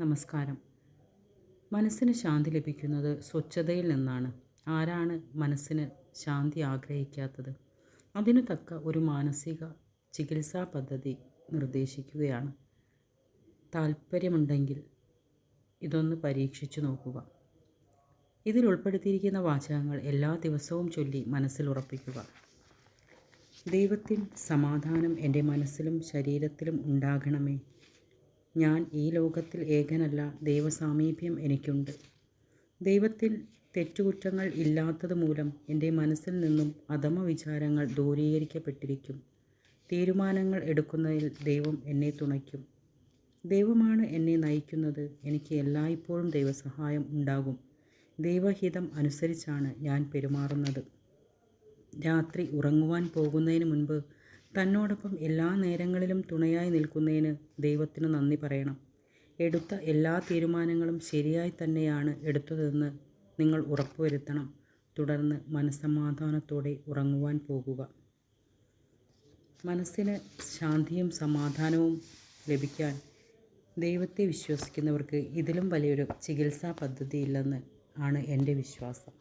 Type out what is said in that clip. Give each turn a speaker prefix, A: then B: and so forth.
A: നമസ്കാരം. മനസ്സിന് ശാന്തി ലഭിക്കുന്നത് സ്വച്ഛതയിൽ നിന്നാണ്. ആരാണ് മനസ്സിന് ശാന്തി ആഗ്രഹിക്കാത്തത്? അതിനു തക്ക ഒരു മാനസിക ചികിത്സാ പദ്ധതി നിർദ്ദേശിക്കുകയാണ്. താൽപ്പര്യമുണ്ടെങ്കിൽ ഇതൊന്ന് പരീക്ഷിച്ചു നോക്കുക. ഇതിൽ ഉൾപ്പെടുത്തിയിരിക്കുന്ന വാചകങ്ങൾ എല്ലാ ദിവസവും ചൊല്ലി മനസ്സിൽ ഉറപ്പിക്കുക. ദൈവത്തിൻ സമാധാനം എൻ്റെ മനസ്സിലും ശരീരത്തിലും ഉണ്ടാകണമേ. ഞാൻ ഈ ലോകത്തിൽ ഏകനല്ല, ദൈവസാമീപ്യം എനിക്കുണ്ട്. ദൈവത്തിൽ തെറ്റുകുറ്റങ്ങൾ ഇല്ലാത്തത് മൂലം എൻ്റെ മനസ്സിൽ നിന്നും അധമ വിചാരങ്ങൾ ദൂരീകരിക്കപ്പെട്ടിരിക്കും. തീരുമാനങ്ങൾ എടുക്കുന്നതിൽ ദൈവം എന്നെ തുണയ്ക്കും. ദൈവമാണ് എന്നെ നയിക്കുന്നത്. എനിക്ക് എല്ലായ്പ്പോഴും ദൈവസഹായം ഉണ്ടാകും. ദൈവഹിതം അനുസരിച്ചാണ് ഞാൻ പെരുമാറുന്നത്. രാത്രി ഉറങ്ങുവാൻ പോകുന്നതിന് മുൻപ് തന്നോടൊപ്പം എല്ലാ നേരങ്ങളിലും തുണയായി നിൽക്കുന്നതിന് ദൈവത്തിന് നന്ദി പറയണം. എടുത്ത എല്ലാ തീരുമാനങ്ങളും ശരിയായി തന്നെയാണ് എടുത്തതെന്ന് നിങ്ങൾ ഉറപ്പുവരുത്തണം. തുടർന്ന് മനസ്സമാധാനത്തോടെ ഉറങ്ങുവാൻ പോകുക. മനസ്സിന് ശാന്തിയും സമാധാനവും ലഭിക്കാൻ ദൈവത്തെ വിശ്വസിക്കുന്നവർക്ക് ഇതിലും വലിയൊരു ചികിത്സാ പദ്ധതിയില്ലെന്ന് ആണ് എൻ്റെ വിശ്വാസം.